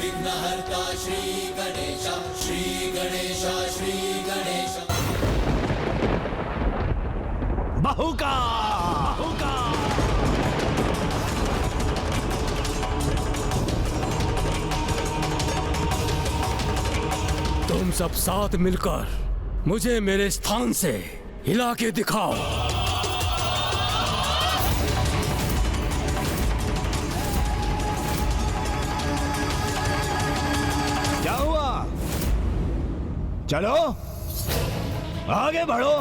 विघ्नहर्ता श्री गणेश, श्री गणेश, श्री गणेश। बहुका बहुका तुम सब साथ मिलकर मुझे मेरे स्थान से हिला के दिखाओ। क्या हुआ? चलो आगे बढ़ो।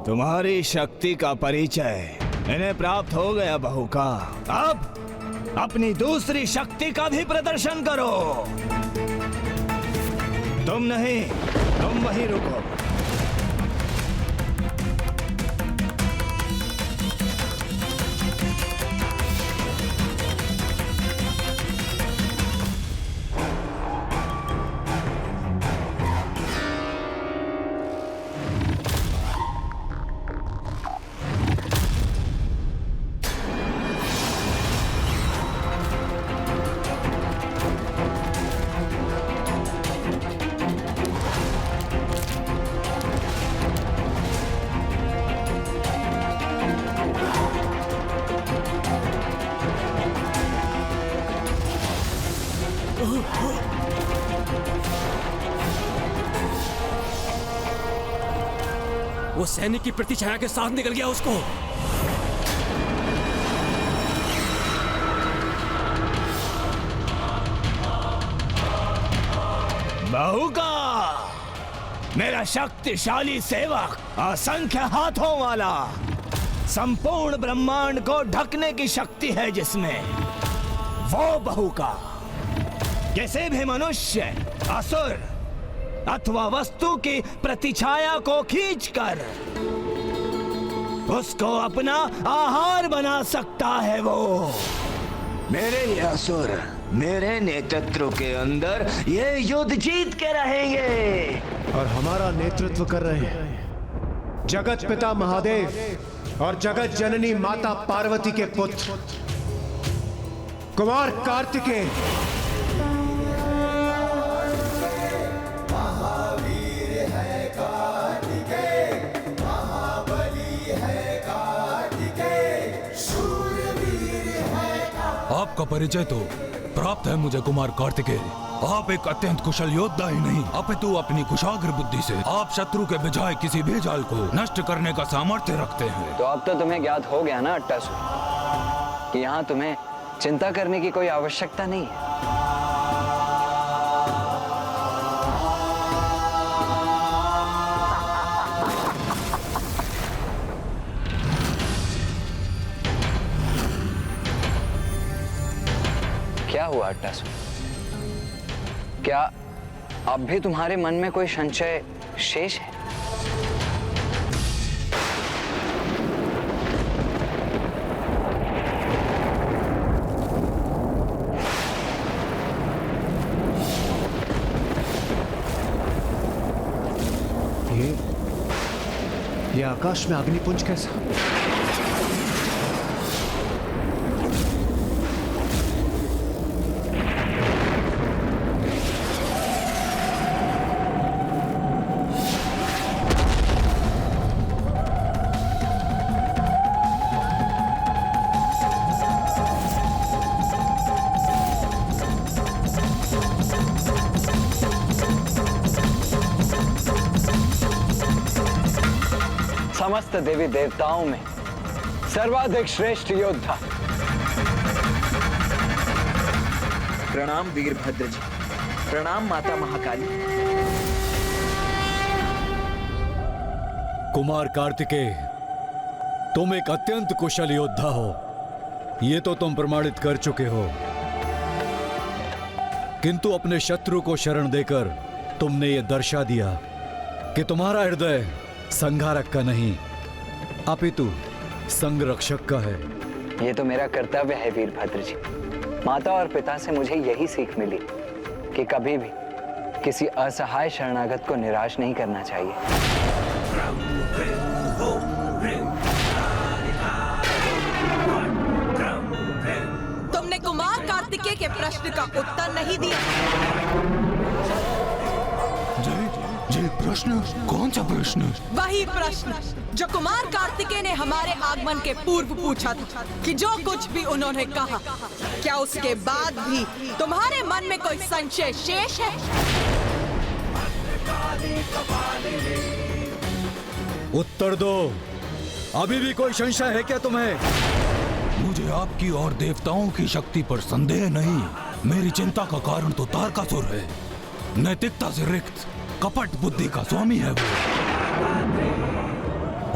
तुम्हारी शक्ति का परिचय इन्हें प्राप्त हो गया बहुका। अब अपनी दूसरी शक्ति का भी प्रदर्शन करो। तुम नहीं, तुम वहीं रुको। वो सैनिक की प्रतिछाया के साथ निकल गया उसको। बहुका, मेरा शक्तिशाली सेवक, असंख्य हाथों वाला, संपूर्ण ब्रह्मांड को ढकने की शक्ति है जिसमें, वो बहुका किसी भी मनुष्य, असुर अथवा वस्तु की प्रतिछाया को खींचकर उसको अपना आहार बना सकता है। वो मेरे ये असुर मेरे नेतृत्व के अंदर ये युद्ध जीत के रहेंगे। और हमारा नेतृत्व कर रहे हैं जगत पिता महादेव और जगत जननी माता पार्वती के पुत्र कुमार कार्तिकेय। आपका परिचय तो प्राप्त है मुझे कुमार कार्तिकेय। आप एक अत्यंत कुशल योद्धा ही नहीं, अपितु अपनी कुशाग्र बुद्धि से आप शत्रु के बजाय किसी भी जाल को नष्ट करने का सामर्थ्य रखते हैं। तो अब तो तुम्हें ज्ञात हो गया ना अट्टासुर, कि यहाँ तुम्हें चिंता करने की कोई आवश्यकता नहीं है। क्या हुआ अट्टासुर? क्या अब भी तुम्हारे मन में कोई संशय शेष है? ये आकाश में अग्निपुंज कैसा? समस्त देवी देवताओं में सर्वाधिक श्रेष्ठ योद्धा। प्रणाम वीरभद्र जी, प्रणाम माता महाकाली। कुमार कार्तिकेय, तुम एक अत्यंत कुशल योद्धा हो, ये तो तुम प्रमाणित कर चुके हो। किंतु अपने शत्रु को शरण देकर तुमने ये दर्शा दिया कि तुम्हारा हृदय संहारक का नहीं अपितु संरक्षक का है। ये तो मेरा कर्तव्य है वीरभद्र जी। माता और पिता से मुझे यही सीख मिली कि कभी भी किसी असहाय शरणागत को निराश नहीं करना चाहिए। तुमने कुमार कार्तिकेय के प्रश्न का उत्तर नहीं दिया। जी प्रश्न? कौन सा प्रश्न? वही प्रश्न जो कुमार कार्तिकेय ने हमारे आगमन के पूर्व पूछा था कि जो कुछ भी उन्होंने कहा, क्या उसके बाद भी तुम्हारे मन में कोई संशय शेष है? उत्तर दो, अभी भी कोई संशय है क्या तुम्हें? मुझे आपकी और देवताओं की शक्ति पर संदेह नहीं। मेरी चिंता का कारण तो तारकासुर है। नैतिकता से रिक्त कपट बुद्धि का स्वामी है वो,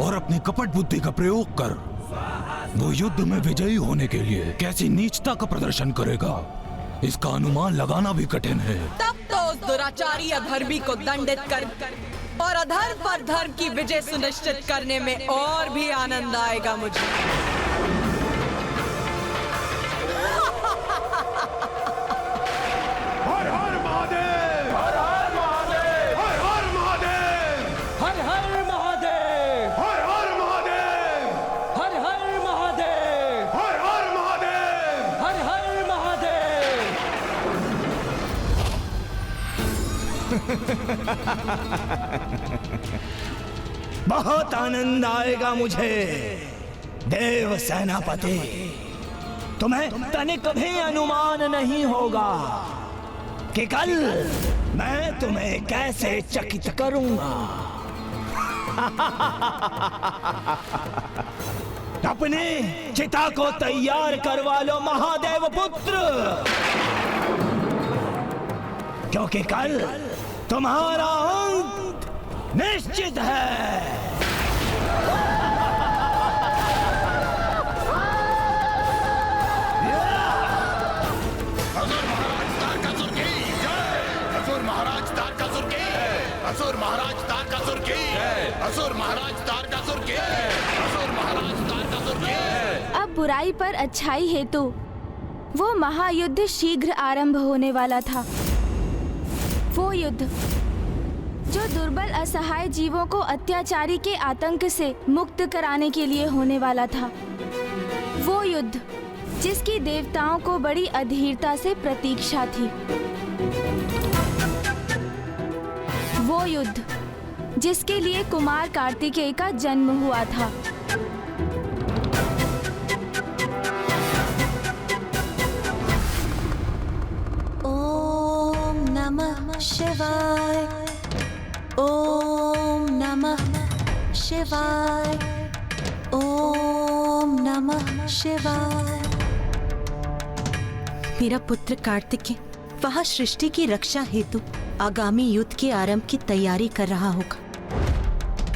और अपनी कपट बुद्धि का प्रयोग कर वो युद्ध में विजयी होने के लिए कैसी नीचता का प्रदर्शन करेगा, इसका अनुमान लगाना भी कठिन है। तब तो उस दुराचारी अधर्मी को दंडित कर और अधर्म पर धर्म की विजय सुनिश्चित करने में और भी आनंद आएगा मुझे। हर हर महादेव, हर हर महादेव, हर हर महादेव, हर हर महादेव, हर हर महादेव, हर हर महादेव, हर हर महादेव। हर हर महादेव। बहुत आनंद आएगा मुझे देव सेनापति। तुम्हें तनिक भी अनुमान नहीं होगा कि कल मैं तुम्हें कैसे चकित करूंगा। अपनी चिता को तैयार करवा लो महादेव पुत्र, क्योंकि कल तुम्हारा अंत निश्चित है। असुर महाराज तारकासुर की, असुर महाराज तारकासुर की, असुर महाराज तारकासुर की, असुर महाराज तारकासुर की। अब बुराई पर अच्छाई हेतु वो महायुद्ध शीघ्र आरंभ होने वाला था। वो युद्ध जो दुर्बल असहाय जीवों को अत्याचारी के आतंक से मुक्त कराने के लिए होने वाला था। वो युद्ध जिसकी देवताओं को बड़ी अधीरता से प्रतीक्षा थी। वो युद्ध जिसके लिए कुमार कार्तिकेय का जन्म हुआ था। ओम नमः शिवाय, ओम नमः शिवाय, ओम नमः शिवाय। मेरा पुत्र कार्तिकेय वहाँ सृष्टि की रक्षा हेतु आगामी युद्ध के आरंभ की तैयारी कर रहा होगा।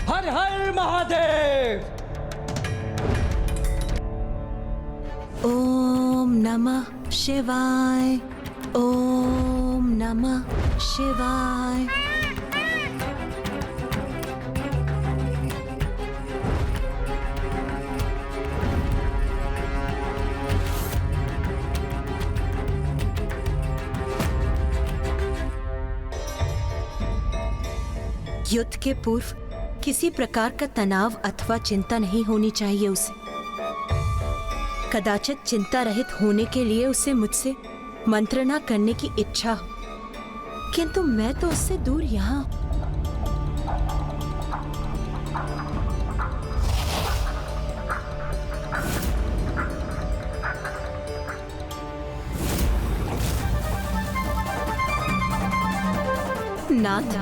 हर हर महादेव। ओम नमः शिवाय, ओम नमः शिवाय। युद्ध के पूर्व किसी प्रकार का तनाव अथवा चिंता नहीं होनी चाहिए उसे। कदाचित चिंता रहित होने के लिए उसे मुझसे मंत्रणा करने की इच्छा हो, किंतु मैं तो उससे दूर यहाँ। नाथ,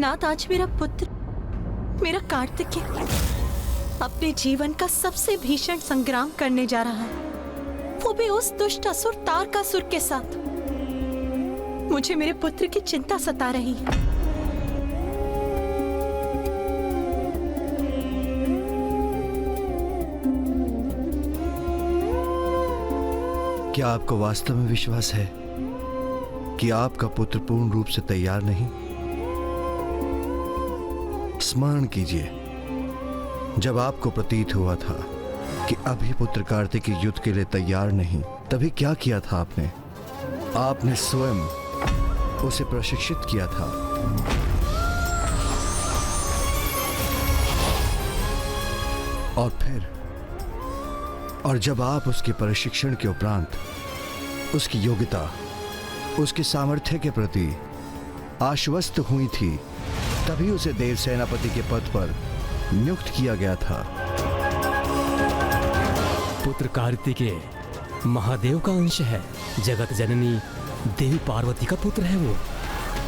नाथ, आज मेरा पुत्र, मेरा कार्तिकेय अपने जीवन का सबसे भीषण संग्राम करने जा रहा है, वो भी उस दुष्ट असुर तारकासुर के साथ। मुझे मेरे पुत्र की चिंता सता रही है। क्या आपको वास्तव में विश्वास है कि आपका पुत्र पूर्ण रूप से तैयार नहीं? स्मरण कीजिए, जब आपको प्रतीत हुआ था कि अभी पुत्र कार्तिकेय युद्ध के लिए तैयार नहीं, तभी क्या किया था आपने? आपने स्वयं उसे प्रशिक्षित किया था। और जब आप उसके प्रशिक्षण के उपरांत उसकी योग्यता, उसके सामर्थ्य के प्रति आश्वस्त हुई थी, तभी उसे देव सेनापति के पद पर नियुक्त किया गया था। पुत्र कार्तिकेय महादेव का अंश है, जगत जननी देवी पार्वती का पुत्र है वो।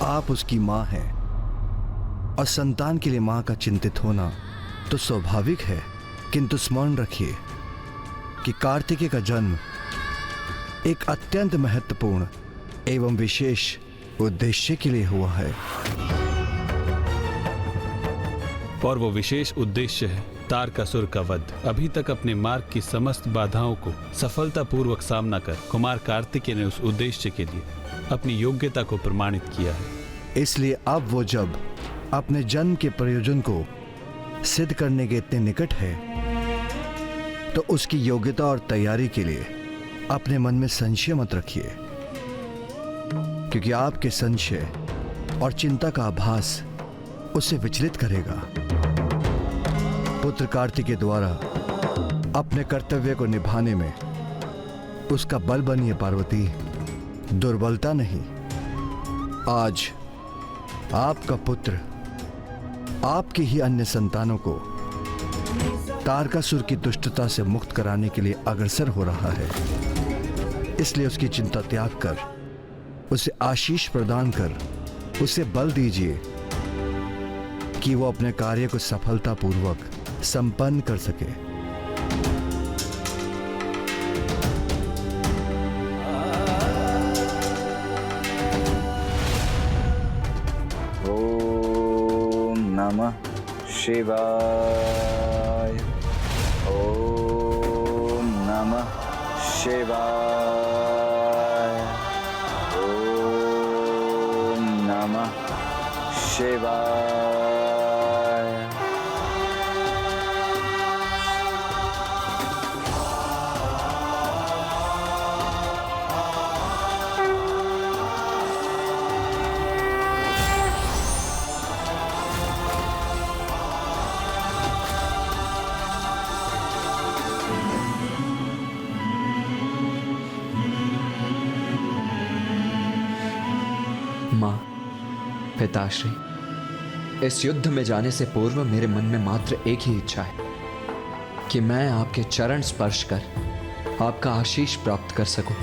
आप उसकी मां हैं और संतान के लिए मां का चिंतित होना तो स्वाभाविक है, किंतु स्मरण रखिए कि कार्तिकेय का जन्म एक अत्यंत महत्वपूर्ण एवं विशेष उद्देश्य के लिए हुआ है। और वो विशेष उद्देश्य है तारकासुर का वध। अभी तक अपने मार्ग की समस्त बाधाओं को सफलतापूर्वक सामना कर कुमार कार्तिकेय ने उस उद्देश्य के लिए अपनी योग्यता को प्रमाणित किया है। इसलिए अब वो जब अपने जन्म के प्रयोजन को सिद्ध करने के इतने निकट है, तो उसकी योग्यता और तैयारी के लिए अपने मन में संशय मत रखिए, क्योंकि आपके संशय और चिंता का आभास उसे विचलित करेगा। पुत्र कार्तिकेय द्वारा अपने कर्तव्य को निभाने में उसका बल बनिए पार्वती, दुर्बलता नहीं। आज आपका पुत्र आपके ही अन्य संतानों को तारकासुर की दुष्टता से मुक्त कराने के लिए अग्रसर हो रहा है। इसलिए उसकी चिंता त्याग कर उसे आशीष प्रदान कर उसे बल दीजिए कि वो अपने कार्य को सफलतापूर्वक संपन्न कर सके। ओम नमः शिवाय। ओम नमः शिवाय। ओम नमः शिवाय। माँ, पिताश्री, इस युद्ध में जाने से पूर्व मेरे मन में मात्र एक ही इच्छा है कि मैं आपके चरण स्पर्श कर आपका आशीष प्राप्त कर सकूं।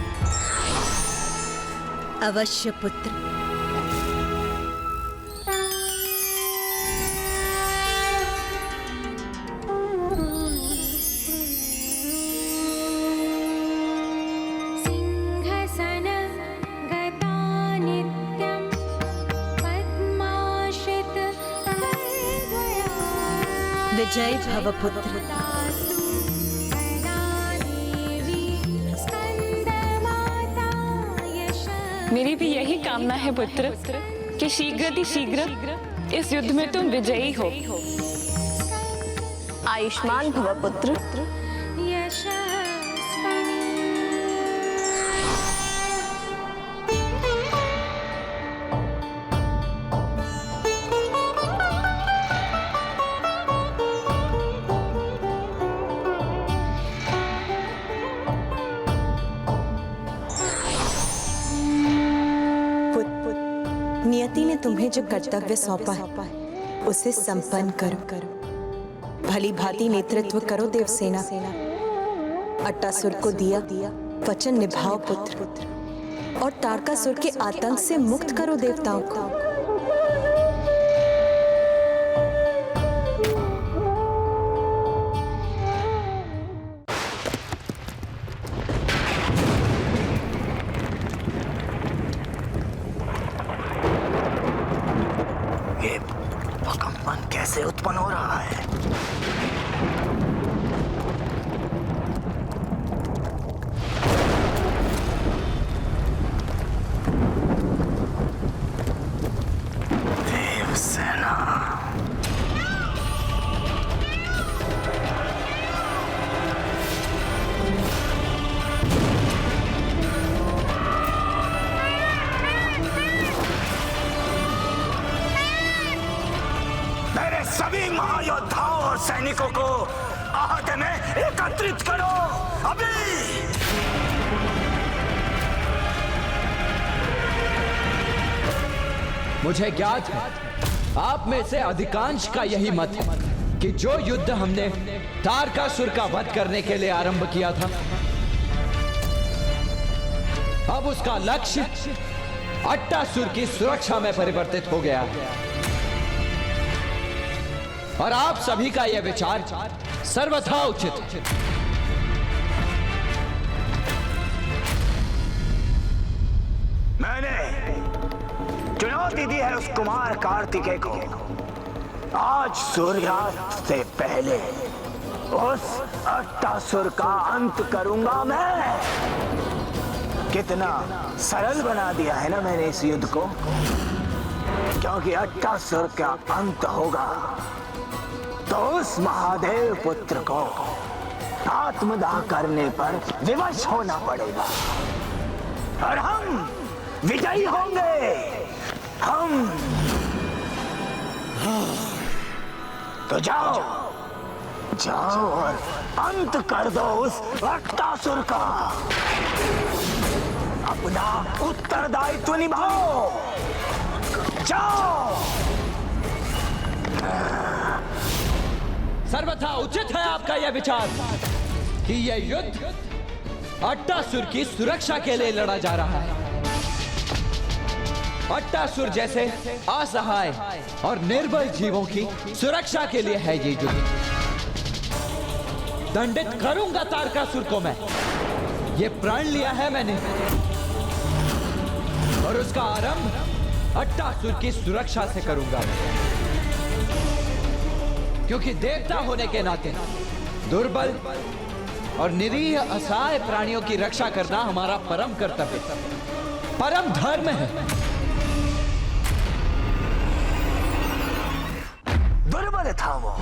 अवश्य पुत्र। विजय भव पुत्र। मेरी भी यही कामना है पुत्र कि शीघ्र इस युद्ध में तुम विजयी हो। आयुष्मान भव पुत्र। नियति ने तुम्हें जो कर्तव्य सौंपा है उसे संपन्न करो। भली भांति नेतृत्व करो देवसेना। अट्टासुर को दिया वचन निभाओ पुत्र, और तारकासुर के आतंक से मुक्त करो देवताओं को। सैनिकों को आहते में एकत्रित करो अभी। मुझे ज्ञात है आप में से अधिकांश का यही मत है कि जो युद्ध हमने तारकासुर का वध करने के लिए आरंभ किया था, अब उसका लक्ष्य अट्टासुर की सुरक्षा में परिवर्तित हो गया है। और आप सभी का यह विचार सर्वथा उचित है। मैंने चुनौती दी है उस कुमार कार्तिकेय को। आज सूर्यास्त से पहले उस अट्टासुर का अंत करूंगा मैं। कितना सरल बना दिया है ना मैंने इस युद्ध को, क्योंकि अट्टासुर का अंत होगा तो उस महादेव पुत्र को आत्मदाह करने पर विवश होना पड़ेगा और हम विजयी होंगे। हम तो जाओ जाओ और अंत कर दो उस अट्टासुर का। अपना उत्तरदायित्व निभाओ। जाओ। सर्वथा उचित है आपका यह विचार कि यह युद्ध अट्टासुर की सुरक्षा के लिए लड़ा जा रहा है। अट्टासुर जैसे असहाय और निर्बल जीवों की सुरक्षा के लिए है ये युद्ध। दंडित करूंगा तारकासुर को मैं। ये प्रण लिया है मैंने और उसका आरंभ अट्टासुर की सुरक्षा से करूंगा, क्योंकि देवता होने के नाते दुर्बल और निरीह असहाय प्राणियों की रक्षा करना हमारा परम कर्तव्य, परम धर्म है। दुर्बल था वो,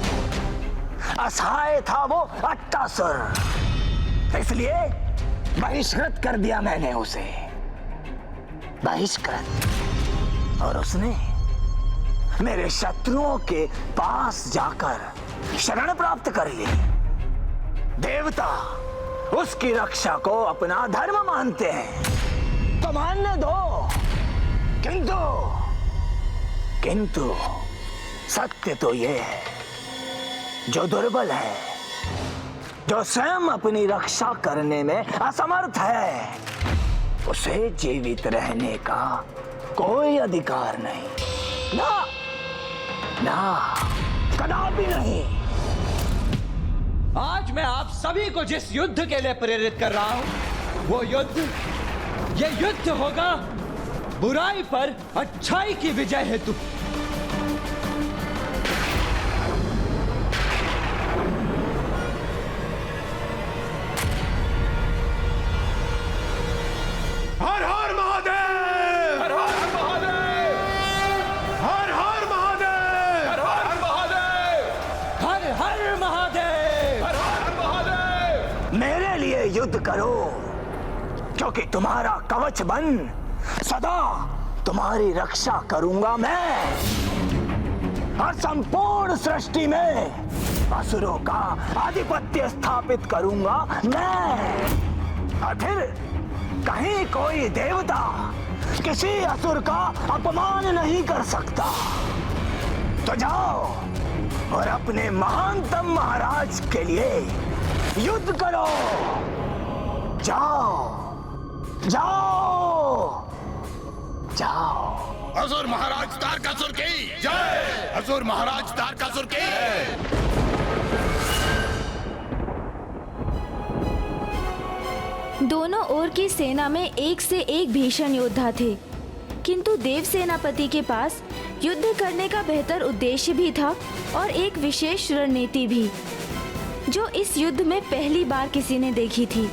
असहाय था वो अट्टासुर, इसलिए बहिष्कृत कर दिया मैंने उसे, बहिष्कृत। और उसने मेरे शत्रुओं के पास जाकर शरण प्राप्त कर ली। देवता उसकी रक्षा को अपना धर्म मानते हैं तो मानने दो, किंतु सत्य तो ये है, जो दुर्बल है, जो स्वयं अपनी रक्षा करने में असमर्थ है, उसे जीवित रहने का कोई अधिकार नहीं। ना ना, कदापि नहीं। आज मैं आप सभी को जिस युद्ध के लिए प्रेरित कर रहा हूं, वो ये युद्ध होगा बुराई पर अच्छाई की विजय हेतु। हर हर महादेव! हर हर महादेव! हर हर महादेव! हर हर महादेव! हर हर महादेव! हर हर महादेव! मेरे लिए युद्ध करो, क्योंकि तुम्हारा कवच बन सदा तुम्हारी रक्षा करूंगा मैं, और संपूर्ण सृष्टि में असुरों का आधिपत्य स्थापित करूंगा मैं। और फिर कहीं कोई देवता किसी असुर का अपमान नहीं कर सकता। तो जाओ और अपने महानतम महाराज के लिए युद्ध करो। जाओ जाओ जाओ। असुर महाराज तारकासुर की जय! असुर महाराज तारकासुर की दोनों ओर की सेना में एक से एक भीषण योद्धा थे, किंतु देव सेनापति के पास युद्ध करने का बेहतर उद्देश्य भी था और एक विशेष रणनीति भी, जो इस युद्ध में पहली बार किसी ने देखी थी।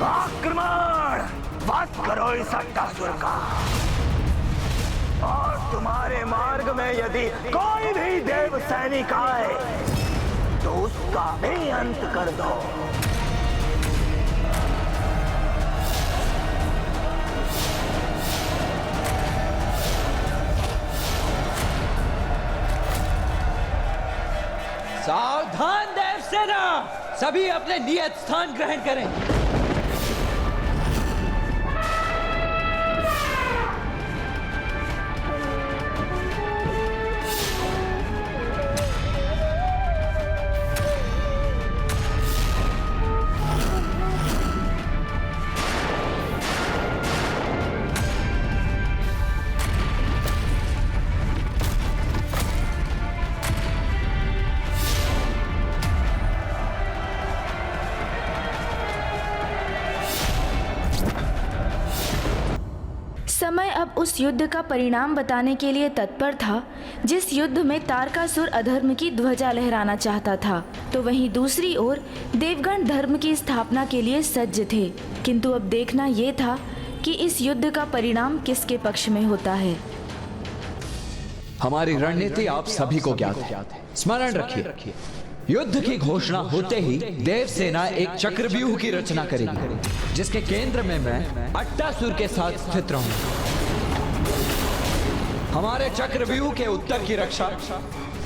आक्रमण! वध करो इस अट्टासुर का। तुम्हारे मार्ग में यदि कोई भी देव सैनिक आए तो उसका भी अंत कर दो। सावधान देव सेना, सभी अपने नियत स्थान ग्रहण करें। समय अब उस युद्ध का परिणाम बताने के लिए तत्पर था जिस युद्ध में तारकासुर अधर्म की ध्वजा लहराना चाहता था, तो वहीं दूसरी ओर देवगण धर्म की स्थापना के लिए सज्ज थे। किंतु अब देखना ये था कि इस युद्ध का परिणाम किसके पक्ष में होता है। हमारी रणनीति आप सभी को ज्ञात है। स्मरण रखिए, युद्ध की घोषणा होते ही देव सेना एक चक्रव्यूह की रचना करेगी, जिसके केंद्र में मैं अट्टासुर के साथ स्थित रहूंगा। हमारे चक्रव्यूह के उत्तर की रक्षा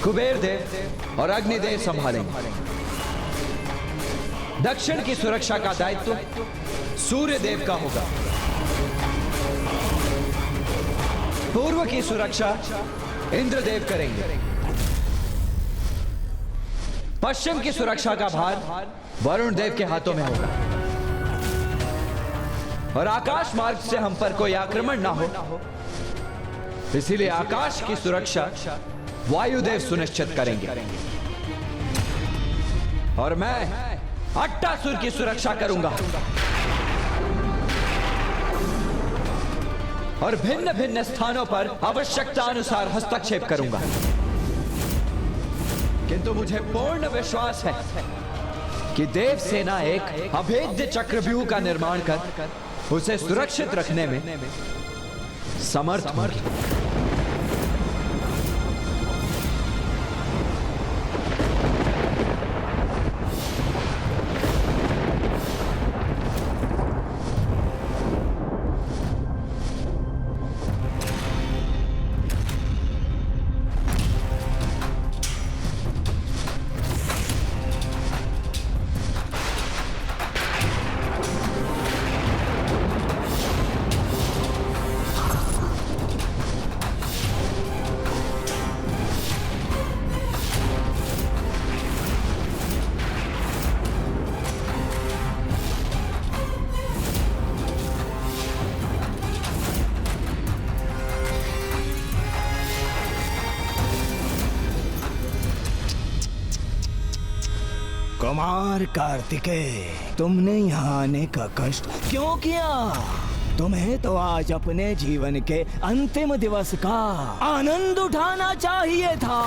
कुबेर देव और अग्निदेव संभालेंगे। दक्षिण की सुरक्षा का दायित्व सूर्य देव का होगा। पूर्व की सुरक्षा इंद्रदेव करेंगे। पश्चिम की सुरक्षा का भार वरुण देव के हाथों में होगा। और आकाश मार्ग से हम पर कोई आक्रमण ना हो, इसीलिए आकाश की सुरक्षा वायुदेव सुनिश्चित करेंगे। और मैं अट्टासुर की सुरक्षा करूंगा और भिन्न भिन्न स्थानों पर आवश्यकता अनुसार हस्तक्षेप करूंगा। किंतु मुझे पूर्ण विश्वास है कि देव सेना एक अभेद्य चक्रव्यूह का निर्माण कर उसे सुरक्षित रखने में समर्थ होगी। कुमार कार्तिकेय, तुमने यहाँ आने का कष्ट क्यों किया? तुम्हें तो आज अपने जीवन के अंतिम दिवस का आनंद उठाना चाहिए था।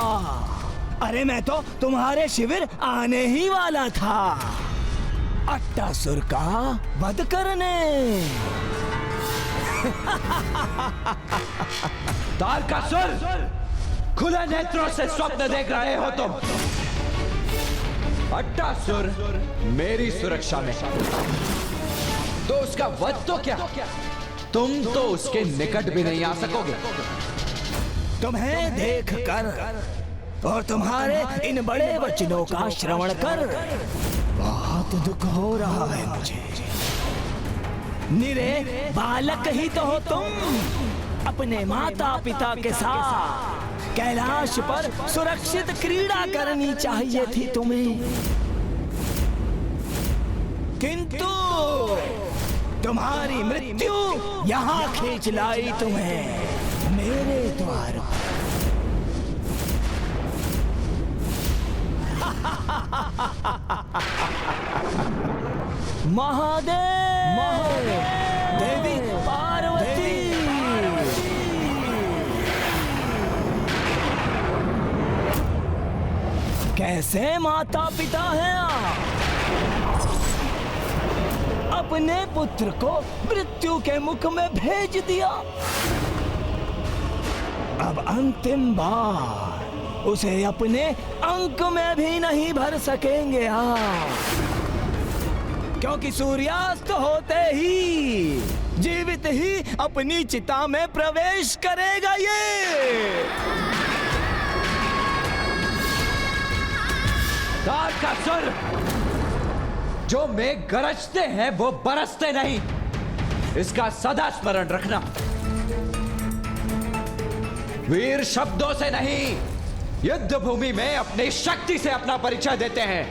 अरे मैं तो तुम्हारे शिविर आने ही वाला था, अट्टासुर का वध करने। तारकासुर, खुले नेत्रों से स्वप्न देख रहे हो तुम। अट्टासुर मेरी सुरक्षा में, तो उसका वध तो क्या, तुम तो उसके निकट भी नहीं आ सकोगे। तुम्हें देखकर और तुम्हारे इन बड़े वचनों का श्रवण कर बहुत दुख हो रहा है मुझे। निरे बालक ही तो हो तुम। अपने माता पिता के साथ कैलाश पर सुरक्षित क्रीड़ा करनी चाहिए थी तुम्हें, किंतु तुम्हारी मृत्यु यहाँ खींच लाई तुम्हें मेरे द्वार पर। महादेव, देवी पार्वती, कैसे माता पिता हैं आप? अपने पुत्र को मृत्यु के मुख में भेज दिया। अब अंतिम बार उसे अपने अंक में भी नहीं भर सकेंगे आप, क्योंकि सूर्यास्त होते ही जीवित ही अपनी चिता में प्रवेश करेगा ये। तारकासुर, जो मेघ गरजते हैं वो बरसते नहीं, इसका सदा स्मरण रखना। वीर शब्दों से नहीं, युद्ध भूमि में अपनी शक्ति से अपना परिचय देते हैं।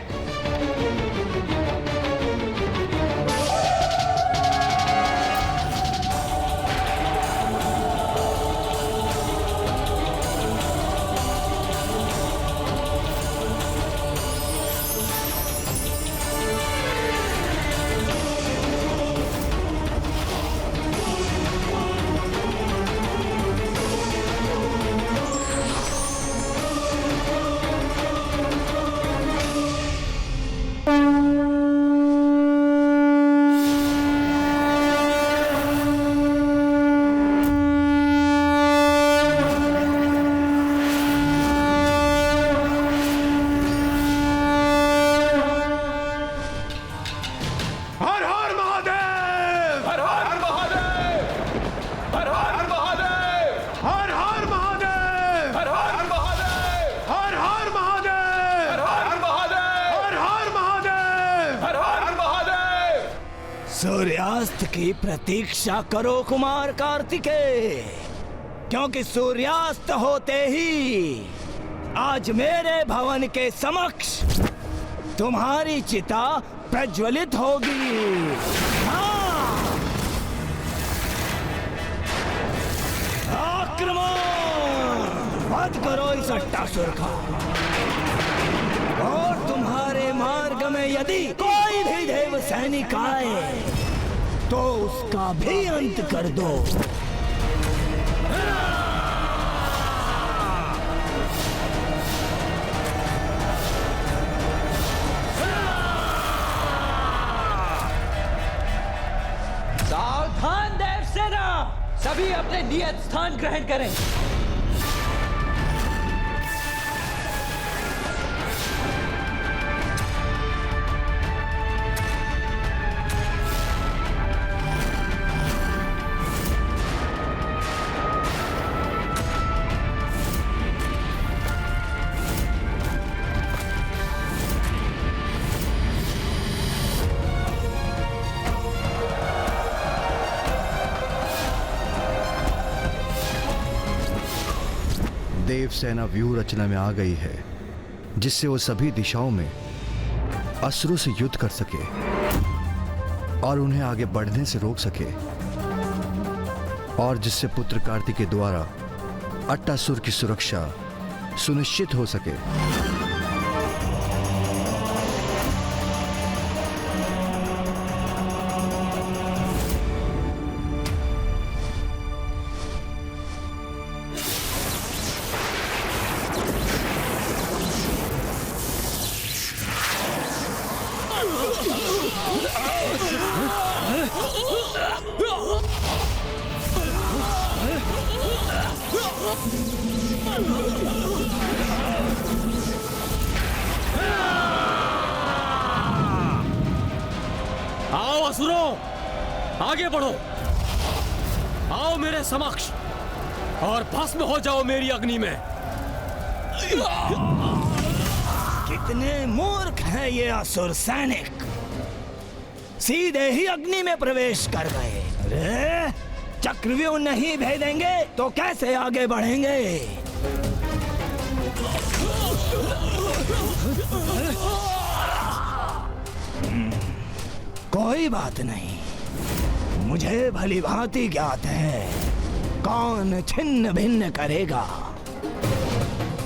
सूर्यास्त की प्रतीक्षा करो कुमार कार्तिकेय, क्योंकि सूर्यास्त होते ही आज मेरे भवन के समक्ष तुम्हारी चिता प्रज्वलित होगी। हाँ! आक्रमण! वध करो इस अट्टासुर का, और तुम्हारे मार्ग में यदि कोई भी देव सैनिक आए तो उसका भी अंत कर दो। सावधान देव सेना, सभी अपने नियत स्थान ग्रहण करें। देव सेना व्यूह रचना में आ गई है, जिससे वो सभी दिशाओं में असुरों से युद्ध कर सके और उन्हें आगे बढ़ने से रोक सके, और जिससे पुत्र कार्तिकेय द्वारा अट्टासुर की सुरक्षा सुनिश्चित हो सके। आओ असुरों, आगे बढ़ो, आओ मेरे समक्ष और भस्म हो जाओ मेरी अग्नि में। कितने मूर्ख हैं ये असुर सैनिक, सीधे ही अग्नि में प्रवेश कर गए। अरे चक्रव्यूह नहीं भेदेंगे तो कैसे आगे बढ़ेंगे? कोई बात नहीं, मुझे भली भांति ज्ञात है कौन छिन्न भिन्न करेगा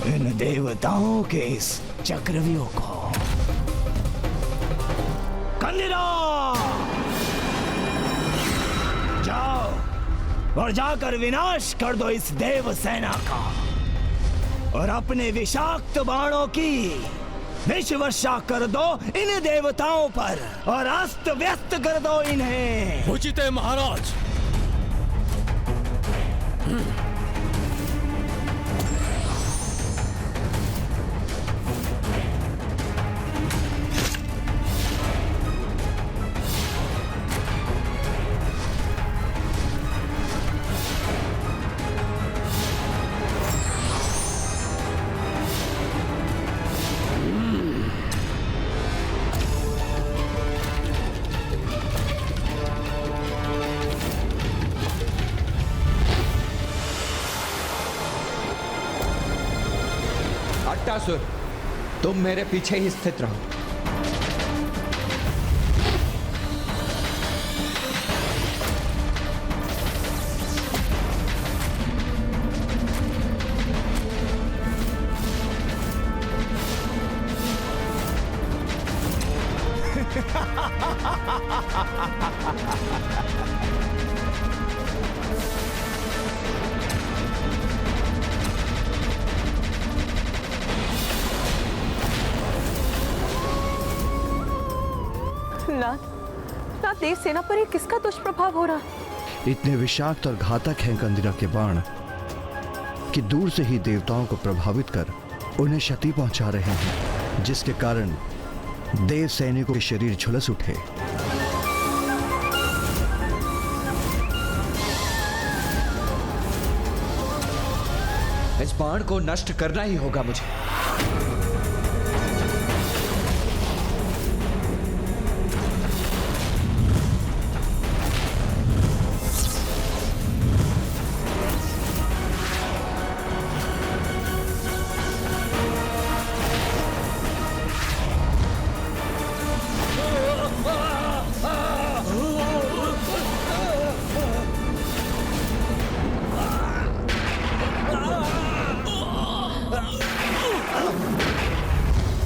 इन देवताओं के इस चक्रव्यूह को। कंदिरा, जाओ और जाकर विनाश कर दो इस देव सेना का, और अपने विषाक्त बाणों की विष वर्षा कर दो इन देवताओं पर और अस्त व्यस्त कर दो इन्हें। उचित है महाराज। अट्टासुर, तुम मेरे पीछे ही स्थित रहो। नाथ, देव सेना पर ये किसका दुष्प्रभाव हो रहा? इतने विषाक्त और घातक हैं कंदिरा के बाण कि दूर से ही देवताओं को प्रभावित कर उन्हें क्षति पहुंचा रहे हैं, जिसके कारण देव सैनिकों के शरीर झुलस उठे। इस बाण को नष्ट करना ही होगा मुझे।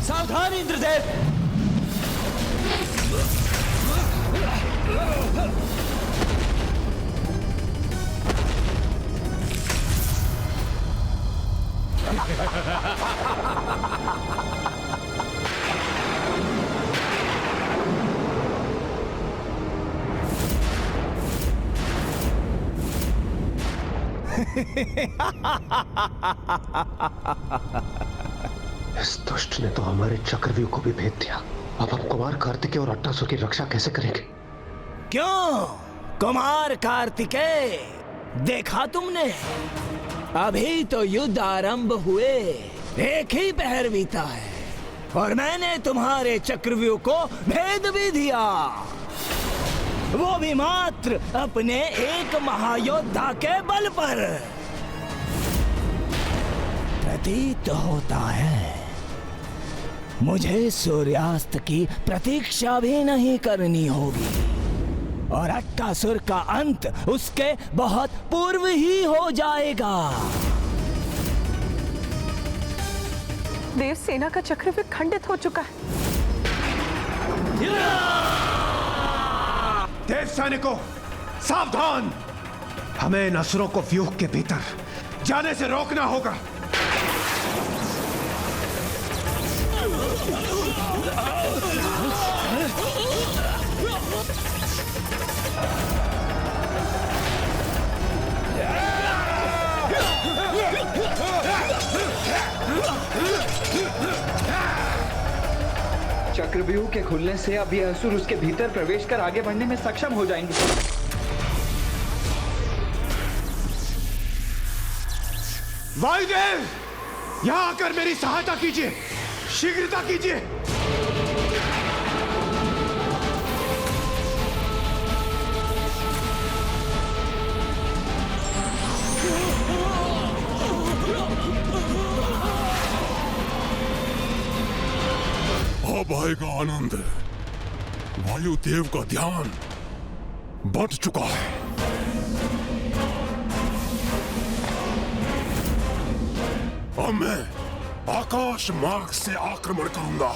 सावधान इंद्रदेव! इस दुष्ट ने तो हमारे चक्रव्यूह को भी भेद दिया। अब हम कुमार कार्तिकेय और अट्टासुर की रक्षा कैसे करेंगे? क्यों कुमार कार्तिकेय, देखा तुमने? अभी तो युद्ध आरंभ हुए एक ही पहर बीता है और मैंने तुम्हारे चक्रव्यूह को भेद भी दिया, वो भी मात्र अपने एक महायोद्धा के बल पर। प्रतीत होता है मुझे सूर्यास्त की प्रतीक्षा भी नहीं करनी होगी और अट्टासुर का अंत उसके बहुत पूर्व ही हो जाएगा। देव सेना का चक्रव्यूह खंडित हो चुका है। देव सैनिकों, सावधान! हमें इन असुरों को व्यूह के भीतर जाने से रोकना होगा। चक्रव्यूह के खुलने से अब ये असुर उसके भीतर प्रवेश कर आगे बढ़ने में सक्षम हो जाएंगे। वायुदेव, यहां आकर मेरी सहायता कीजिए, शीघ्रता कीजिए। अब आएगा आनंद। वायुदेव का ध्यान बंट चुका है। अब मैं आकाश मार्ग से आक्रमण करूंगा,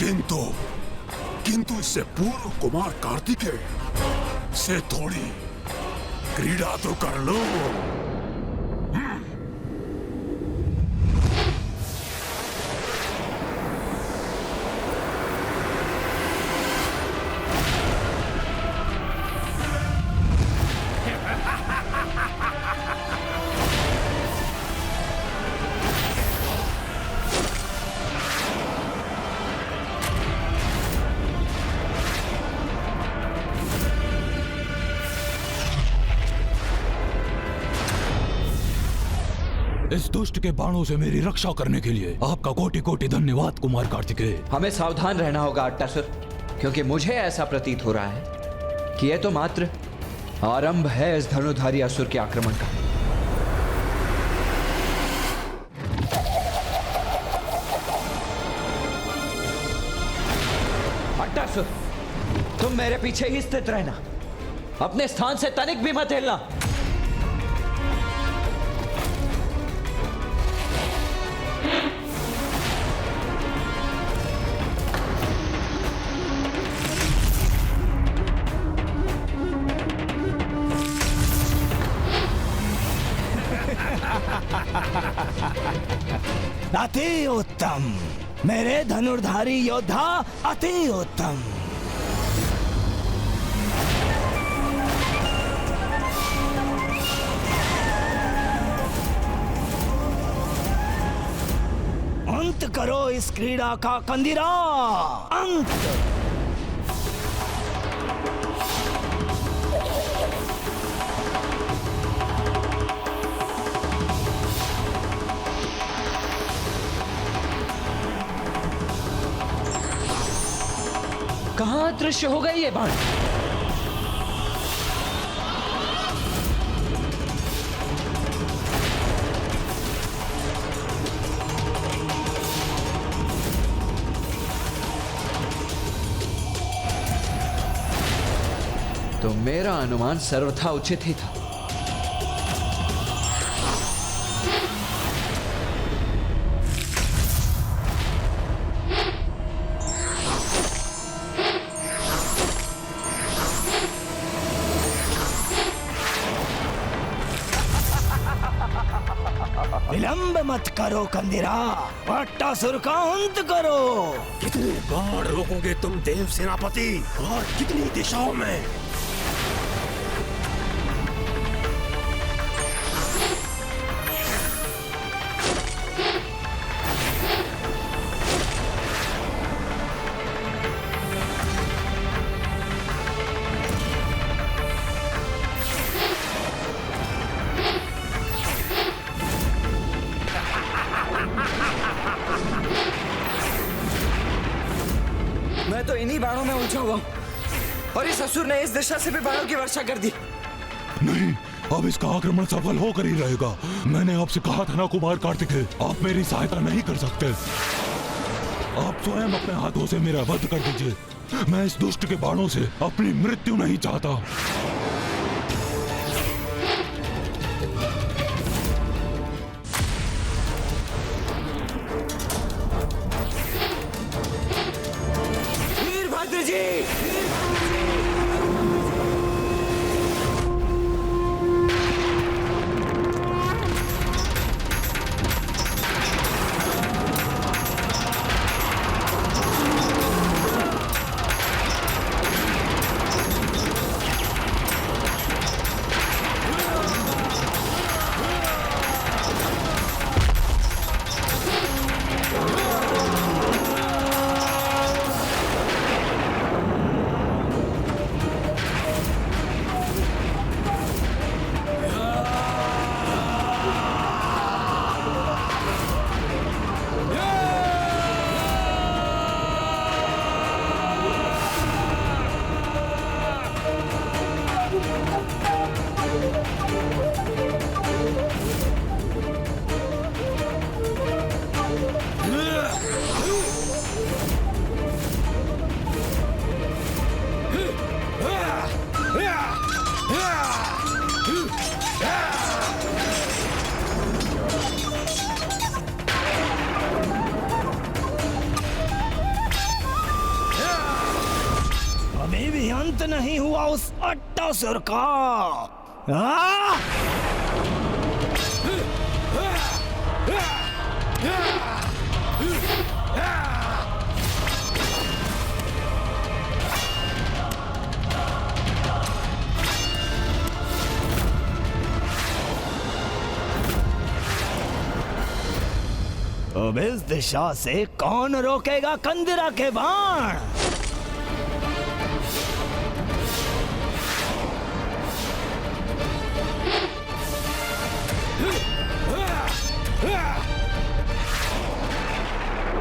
किंतु इससे पूर्व कुमार कार्तिकेय से थोड़ी क्रीड़ा तो कर लो। इस दुष्ट के बाणों से मेरी रक्षा करने के लिए आपका कोटि कोटि धन्यवाद कुमार कार्तिकेय। हमें सावधान रहना होगा अट्टासुर, क्योंकि मुझे ऐसा प्रतीत हो रहा है कि यह तो मात्र आरंभ है इस धनुधारी असुर के आक्रमण का। अट्टासुर, तुम मेरे पीछे ही स्थित रहना, अपने स्थान से तनिक भी मत हिलना। अति उत्तम मेरे धनुर्धारी योद्धा, अति उत्तम। अंत करो इस क्रीड़ा का कंदीरा, अंत। कहां दृश्य हो गई ये बाण? तो मेरा अनुमान सर्वथा उचित ही था। विलंब मत करो कंदीरा, अट्टासुर का अंत करो। कितनी बार रोकोगे तुम देव सेनापति, और कितनी दिशाओं में? मैं तो इन्हीं बाणों में उलझा हुआ हूं, और इस असुर ने इस दिशा से भी बाणों की वर्षा कर दी। नहीं, अब इसका आक्रमण सफल होकर ही रहेगा। मैंने आपसे कहा था ना कुमार कार्तिकेय, आप मेरी सहायता नहीं कर सकते। आप स्वयं अपने हाथों से मेरा वध कर दीजिए। मैं इस दुष्ट के बाणों से अपनी मृत्यु नहीं चाहता। वीरभद्र जी, अभी भी अंत नहीं हुआ उस अट्टासुर का। अब इस दिशा से कौन रोकेगा कंदीरा के बाण?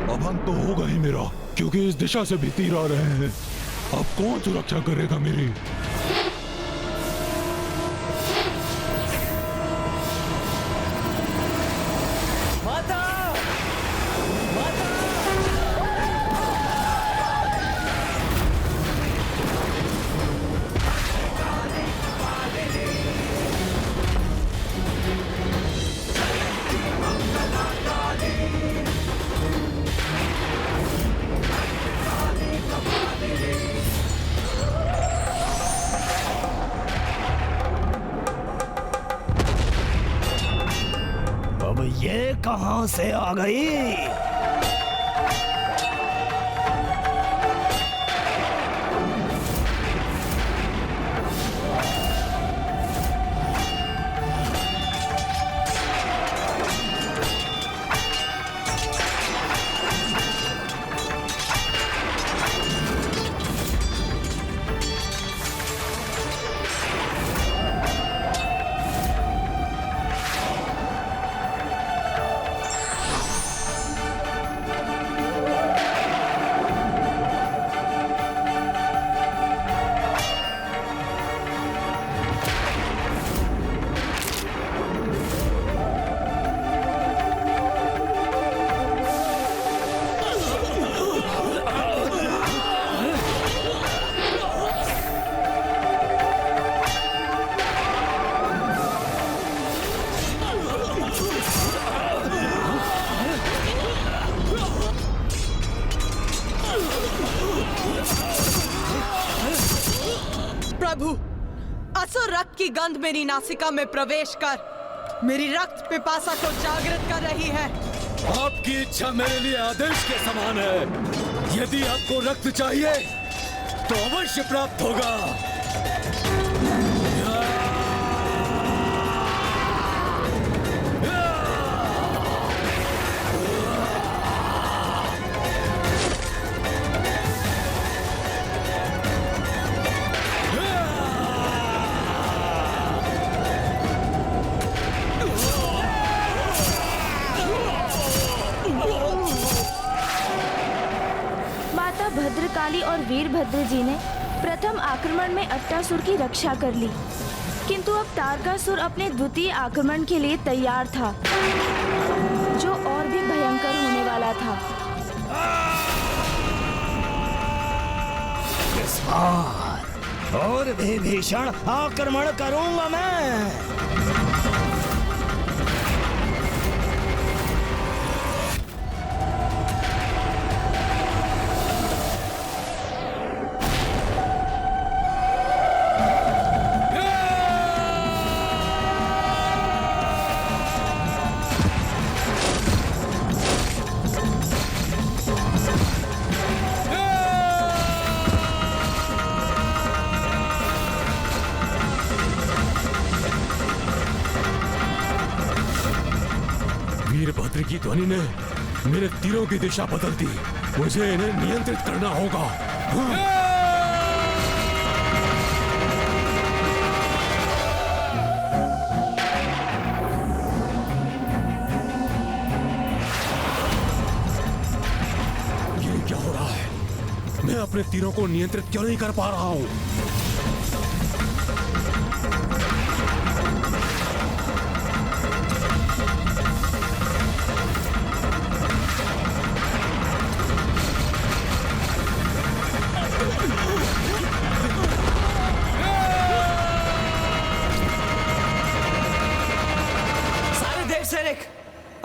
अब अंत तो होगा ही मेरा, क्योंकि इस दिशा से भी तीर आ रहे हैं। अब कौन सुरक्षा करेगा मेरी? माता! माता! कहां से आ गई? प्रभु, असुर रक्त की गंध मेरी नासिका में प्रवेश कर मेरी रक्त पिपासा को जागृत कर रही है। आपकी इच्छा मेरे लिए आदेश के समान है। यदि आपको रक्त चाहिए तो अवश्य प्राप्त होगा। भद्रकाली और वीरभद्र जी ने प्रथम आक्रमण में अट्टासुर की रक्षा कर ली, किंतु अब तारकासुर अपने द्वितीय आक्रमण के लिए तैयार था, जो और भी भयंकर होने वाला था। इस बार और भी भीषण आक्रमण करूंगा मैं। वीरभद्र की ध्वनि ने मेरे तीरों की दिशा बदल दी। मुझे इन्हें नियंत्रित करना होगा। ये क्या हो रहा है? मैं अपने तीरों को नियंत्रित क्यों नहीं कर पा रहा हूं?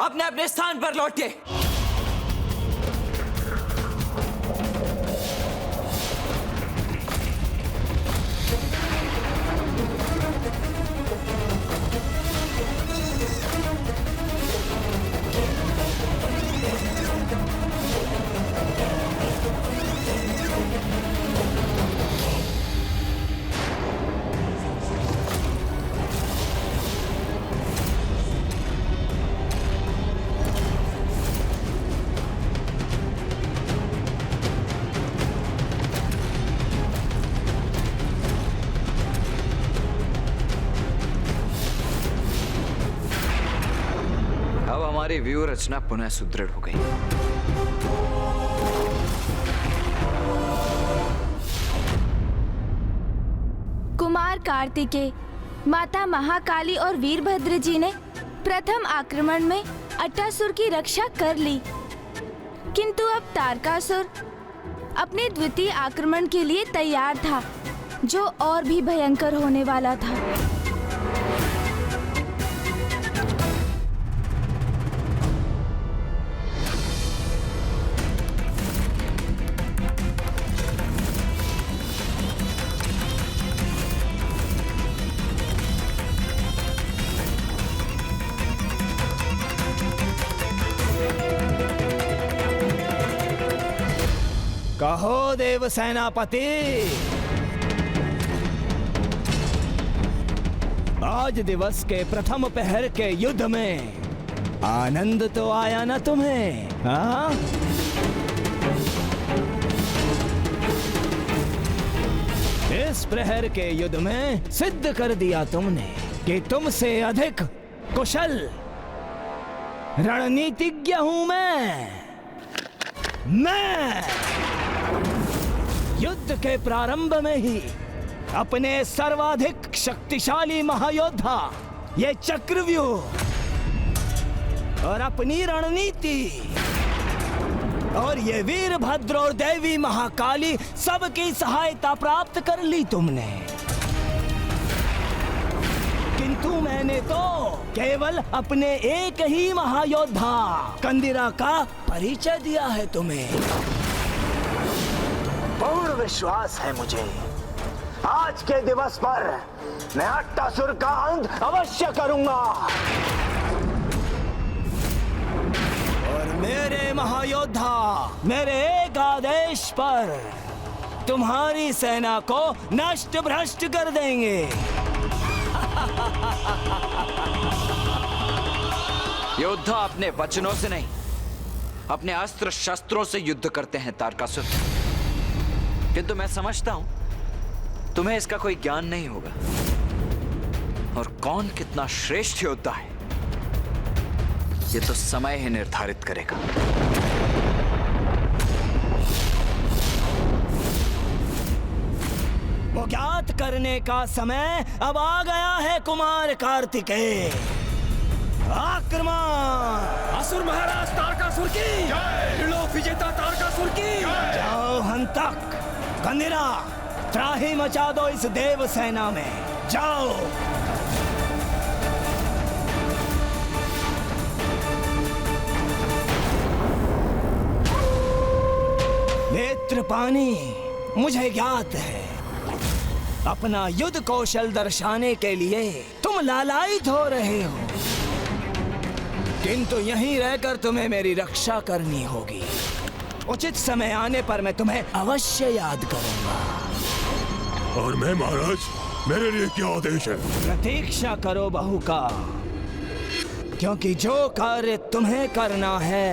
अपने अपने स्थान पर लौटे। हमारी व्यूह रचना पुनः सुदृढ़ हो गई। कुमार कार्तिकेय, माता महाकाली और वीरभद्र जी ने प्रथम आक्रमण में अट्टासुर की रक्षा कर ली, किंतु अब तारकासुर अपने द्वितीय आक्रमण के लिए तैयार था, जो और भी भयंकर होने वाला था। कहो देव सेनापति। आज दिवस के प्रथम पहर के युद्ध में आनंद तो आया ना तुम्हें? हाँ? इस प्रहर के युद्ध में सिद्ध कर दिया तुमने कि तुमसे अधिक कुशल रणनीतिज्ञ हूं मैं। युद्ध के प्रारंभ में ही अपने सर्वाधिक शक्तिशाली महायोद्धा, ये चक्रव्यूह और अपनी रणनीति और ये वीरभद्र और देवी महाकाली सबकी सहायता प्राप्त कर ली तुमने। किंतु मैंने तो केवल अपने एक ही महायोद्धा कंदिरा का परिचय दिया है तुम्हें। पूर्ण विश्वास है मुझे, आज के दिवस पर मैं अट्टासुर का अंत अवश्य करूंगा। और मेरे महायोद्धा मेरे एक आदेश पर तुम्हारी सेना को नष्ट भ्रष्ट कर देंगे। योद्धा अपने वचनों से नहीं, अपने अस्त्र शस्त्रों से युद्ध करते हैं तारकासुर। किंतु मैं समझता हूं तुम्हें इसका कोई ज्ञान नहीं होगा। और कौन कितना श्रेष्ठ योद्धा है ये तो समय ही निर्धारित करेगा। वो ज्ञात करने का समय अब आ गया है कुमार कार्तिकेय। आक्रमण! असुर महाराज तारकासुर की जय! लोक विजेता तारकासुर की जय! जाओ हंतक, कंदिरा, त्राही मचा दो इस देव सेना में। जाओ। नेत्रपानी, मुझे ज्ञात है अपना युद्ध कौशल दर्शाने के लिए तुम लालायित हो रहे हो, किंतु यहीं रहकर तुम्हें मेरी रक्षा करनी होगी। उचित समय आने पर मैं तुम्हें अवश्य याद करूंगा। और मैं महाराज, मेरे लिए क्या आदेश है? प्रतीक्षा करो बहू का, क्योंकि जो कार्य तुम्हें करना है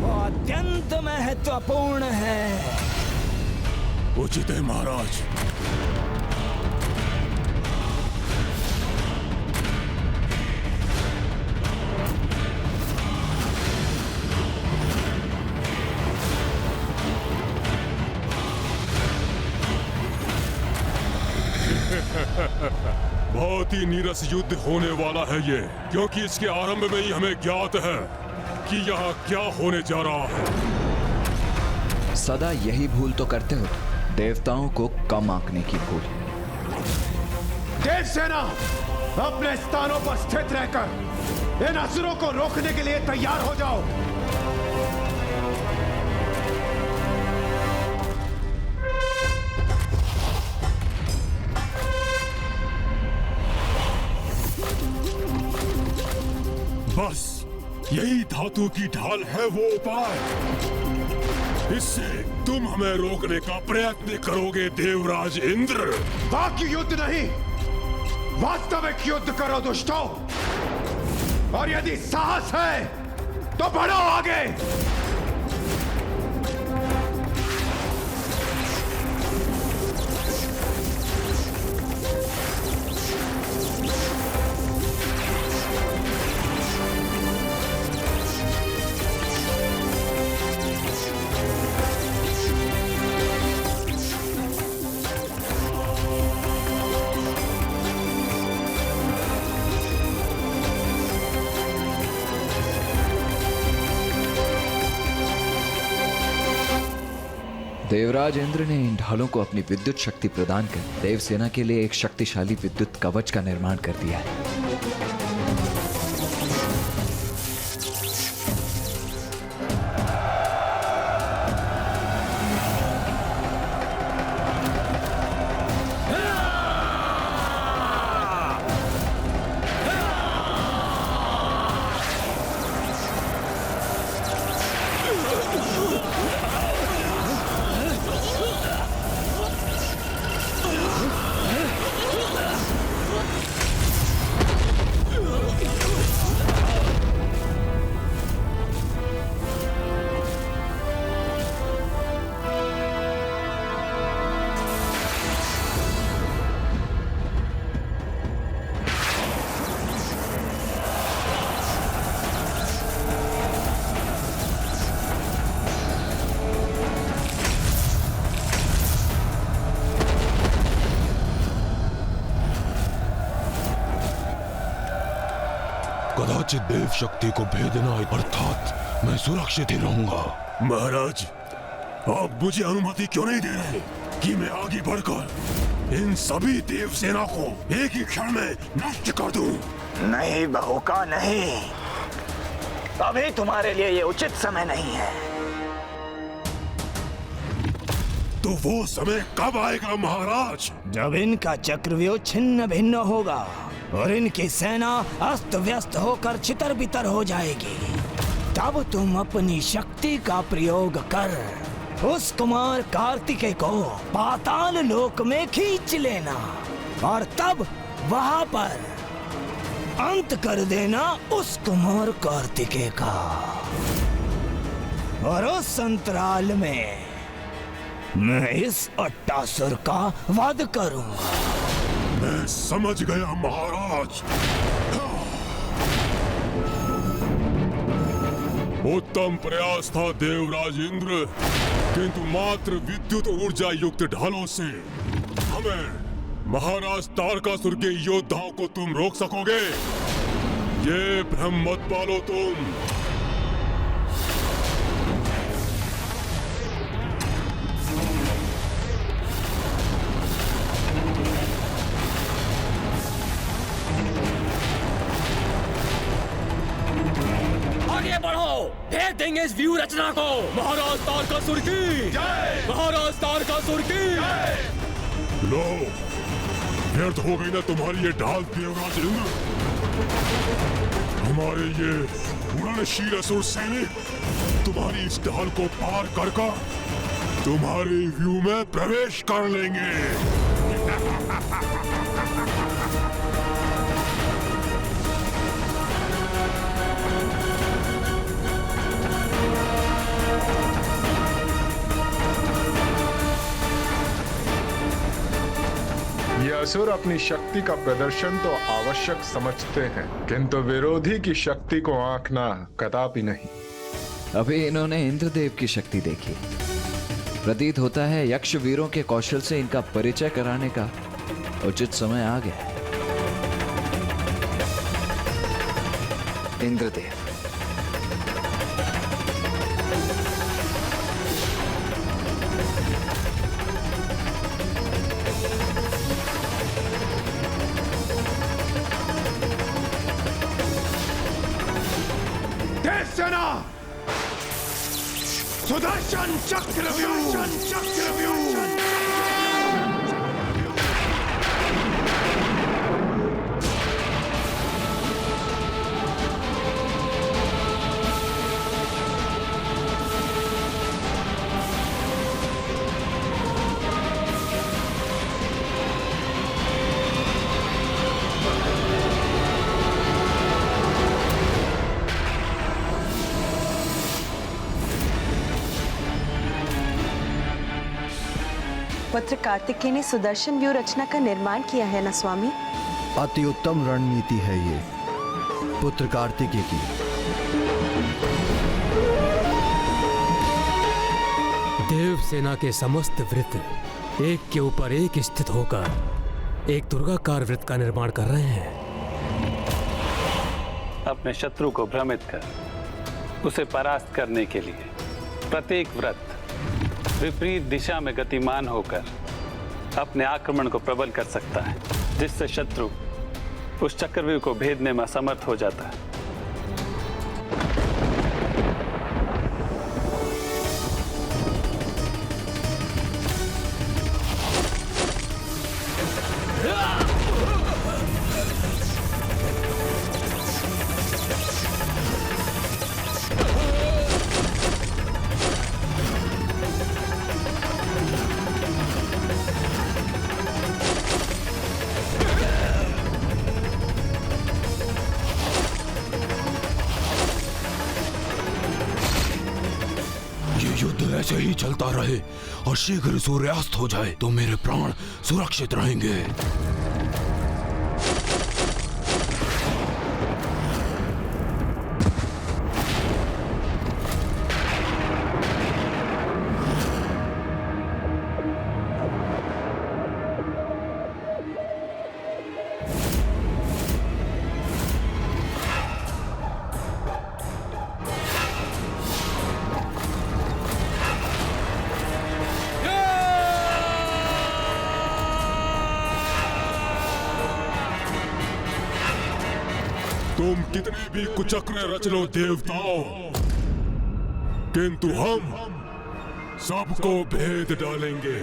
वो अत्यंत महत्वपूर्ण है। उचित है महाराज। बहुत ही नीरस युद्ध होने वाला है ये, क्योंकि इसके आरंभ में ही हमें ज्ञात है कि यहाँ क्या होने जा रहा है। सदा यही भूल तो करते हो, देवताओं को कम आंकने की भूल। देव सेना अपने स्थानों पर स्थित रहकर इन असुरों को रोकने के लिए तैयार हो जाओ। बस यही धातु की ढाल है वो उपाय। इससे तुम हमें रोकने का प्रयत्न करोगे देवराज इंद्र। बाकी युद्ध नहीं, वास्तविक युद्ध करो दुष्टों। और यदि साहस है तो बढ़ो आगे। देवराज इंद्र ने इन ढालों को अपनी विद्युत शक्ति प्रदान कर देवसेना के लिए एक शक्तिशाली विद्युत कवच का निर्माण कर दिया है। संचित देव शक्ति को भेदना, अर्थात मैं सुरक्षित ही रहूंगा। महाराज, आप मुझे अनुमति क्यों नहीं दे रहे कि मैं आगे बढ़कर इन सभी देव सेना को एक ही क्षण में नष्ट कर दूं? नहीं बहुका, नहीं। अभी तुम्हारे लिए ये उचित समय नहीं है। तो वो समय कब आएगा महाराज? जब इनका चक्रव्यूह छिन्न भिन्न होगा और इनकी सेना अस्त व्यस्त होकर छितर बितर हो जाएगी, तब तुम अपनी शक्ति का प्रयोग कर उस कुमार कार्तिकेय को पाताल लोक में खींच लेना और तब वहां पर अंत कर देना उस कुमार कार्तिकेय का। और उस अंतराल में मैं इस अट्टासुर का वध करूंगा। मैं समझ गया महाराज। उत्तम प्रयास था देवराज इंद्र, किंतु मात्र विद्युत ऊर्जा युक्त ढालों से हमें महाराज तारकासुर के योद्धाओं को तुम रोक सकोगे? ये भ्रम मत पालो तुम। आगे बढ़ो, भेज देंगे इस व्यू रचना को। महाराज तारकासुर की जय! महाराज तारकासुर की जय! लो, व्यर्थ हो गई ना तुम्हारी ये ढाल देवराज इंद्र। हमारे ये उड़नशील असुर सैनिक तुम्हारी इस ढाल को पार कर तुम्हारे व्यू में प्रवेश कर लेंगे। ये असुर अपनी शक्ति का प्रदर्शन तो आवश्यक समझते हैं, किंतु विरोधी की शक्ति को आंकना कदापि नहीं। अभी इन्होंने इंद्रदेव की शक्ति देखी। प्रतीत होता है यक्ष वीरों के कौशल से इनका परिचय कराने का उचित समय आ गया। इंद्रदेव, सेना सुदर्शन चक्रव्यूह। पुत्र कार्तिकेय ने सुदर्शन व्यूह रचना का निर्माण किया है ना स्वामी? अति उत्तम रणनीति है ये पुत्र कार्तिकेय की। देव सेना के समस्त वृत्त एक के ऊपर एक स्थित होकर एक दुर्गाकार वृत्त का निर्माण कर रहे हैं। अपने शत्रु को भ्रमित कर उसे परास्त करने के लिए प्रत्येक व्रत विपरीत दिशा में गतिमान होकर अपने आक्रमण को प्रबल कर सकता है, जिससे शत्रु उस चक्रव्यूह को भेदने में असमर्थ हो जाता है। ऐसे ही चलता रहे और शीघ्र सूर्यास्त हो जाए तो मेरे प्राण सुरक्षित रहेंगे। तुम कितने भी कुचक्र रच लो देवताओं, किंतु हम सबको भेद डालेंगे।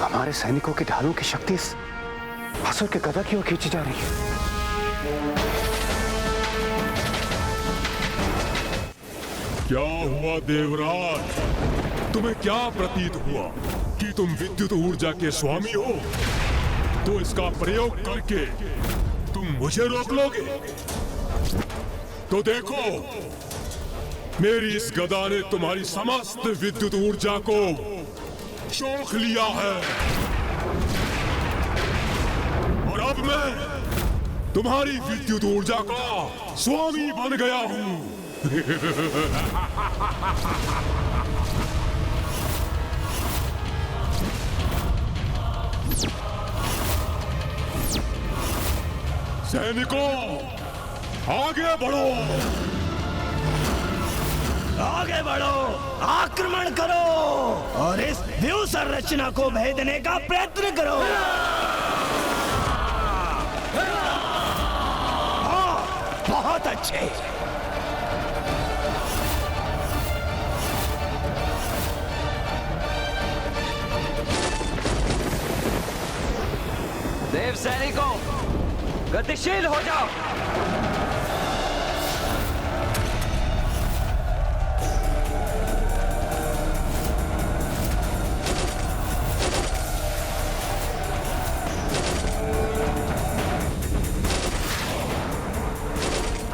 हमारे सैनिकों की ढालों की शक्ति इस असुर के गदा की ओर खींची जा रही है। क्या हुआ देवराज? तुम्हें क्या प्रतीत हुआ कि तुम विद्युत ऊर्जा के स्वामी हो? तो इसका प्रयोग करके तुम मुझे रोक लोगे? तो देखो, मेरी इस गदा ने तुम्हारी समस्त विद्युत ऊर्जा को शोख लिया है और अब मैं तुम्हारी विद्युत ऊर्जा का स्वामी बन गया हूं। सैनिकों, आगे बढ़ो, आगे बढ़ो, आक्रमण करो और इस व्यूह संरचना को भेदने का प्रयत्न करो। हाँ, बहुत अच्छे। देव सैनिकों, गतिशील हो जाओ।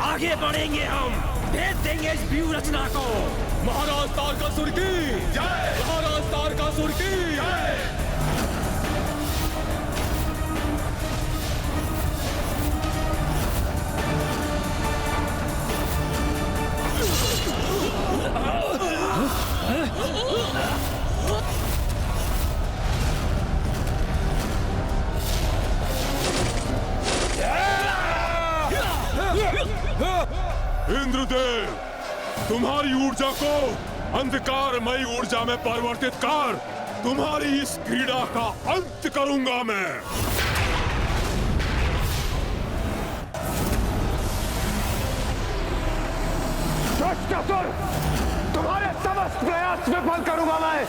आगे बढ़ेंगे हम, भेद देंगे इस व्यूह रचना को। महाराज तारकासुर की जय! महाराज तारकासुर की जय! इंद्रदेव, तुम्हारी ऊर्जा को अंधकारमयी ऊर्जा में परिवर्तित कर तुम्हारी इस क्रीड़ा का अंत करूंगा मैं। दुष्ट असुर, तुम्हारे समस्त प्रयास विफल करूंगा मैं।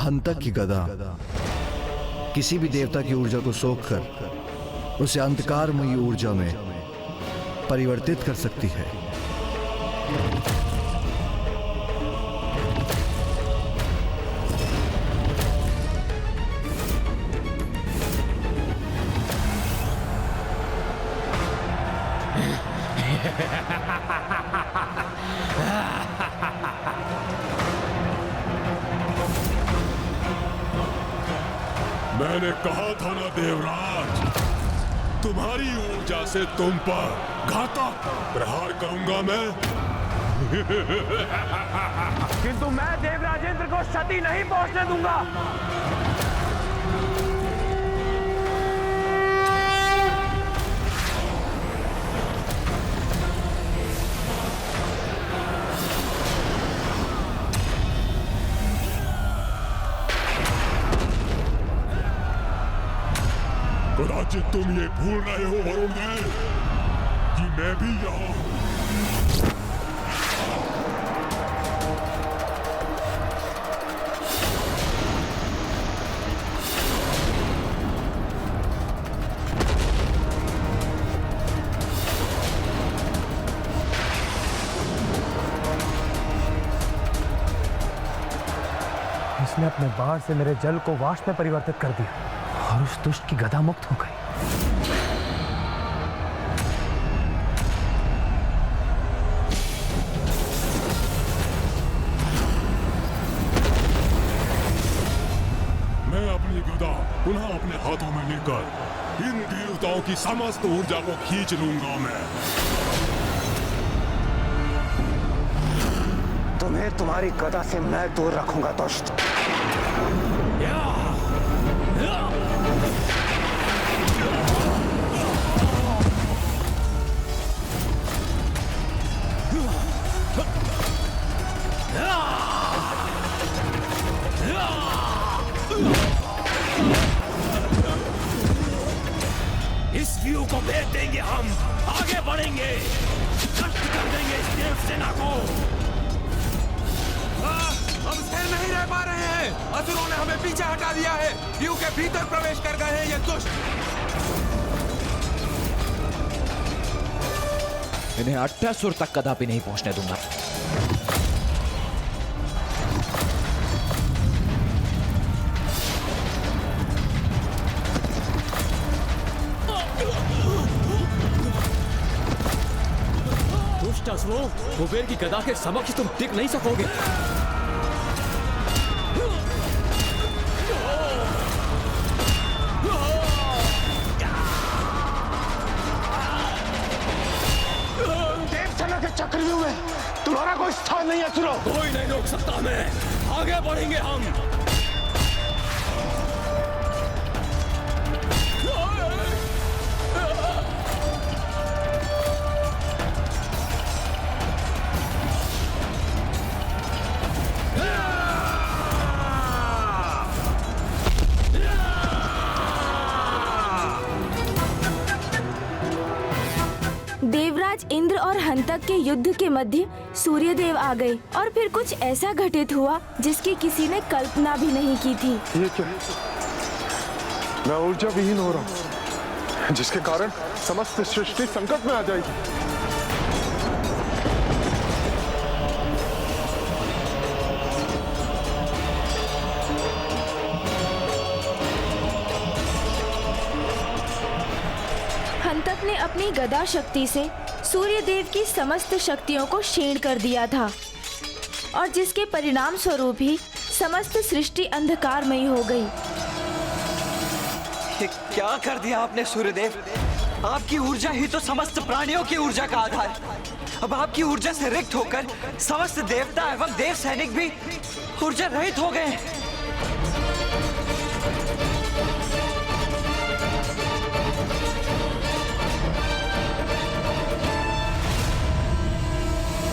हंतक की गदा किसी भी देवता की ऊर्जा को सोखकर उसे अंधकारमयी ऊर्जा में परिवर्तित कर सकती है। मैंने कहा था ना देवराज, तुम्हारी ऊर्जा से तुम पर घातक प्रहार करूंगा मैं। किंतु मैं देवराजेंद्र को क्षति नहीं पहुंचने दूंगा। कदाचित तुम ये भूल रहे हो वरुण देव कि मैं भी यहाँ हूं। उसने अपने बाण से मेरे जल को वाष्प में परिवर्तित कर दिया और उस दुष्ट की गदा मुक्त हो गई। मैं अपनी गदा पुनः अपने हाथों में लेकर इन देवताओं की समस्त ऊर्जा को खींच लूंगा। मैं तुम्हें तुम्हारी गदा से मैं दूर रखूंगा दुष्ट। इस व्यू को भेज देंगे, हम आगे बढ़ेंगे, नष्ट कर देंगे इस देव सेना को। हम स्थिर नहीं रह पा रहे हैं, असुरों ने हमें पीछे हटा दिया है, व्यू के भीतर प्रवेश कर गए हैं ये दुष्ट। इन्हें अट्टासुर तक कदापि नहीं पहुंचने दूंगा। असुरों, कुबेर की गदा के समक्ष तुम टिक नहीं सकोगे। देवसेना के चक्रव्यूह में तुम्हारा कोई स्थान नहीं है असुरों। कोई नहीं रोक सकता हमें, आगे बढ़ेंगे हम। देवराज इंद्र और हंतक के युद्ध के मध्य सूर्यदेव आ गए और फिर कुछ ऐसा घटित हुआ जिसकी किसी ने कल्पना भी नहीं की थी। ये क्या? मैं ऊर्जा विहीन हो रहा हूँ, जिसके कारण समस्त सृष्टि संकट में आ जाएगी। हंतक ने अपनी गदा शक्ति से सूर्यदेव की समस्त शक्तियों को क्षीण कर दिया था और जिसके परिणाम स्वरूप ही समस्त सृष्टि अंधकारमयी हो गई। ये क्या कर दिया आपने सूर्यदेव? आपकी ऊर्जा ही तो समस्त प्राणियों की ऊर्जा का आधार है। अब आपकी ऊर्जा से रिक्त होकर समस्त देवता एवं देव सैनिक भी ऊर्जा रहित हो गए।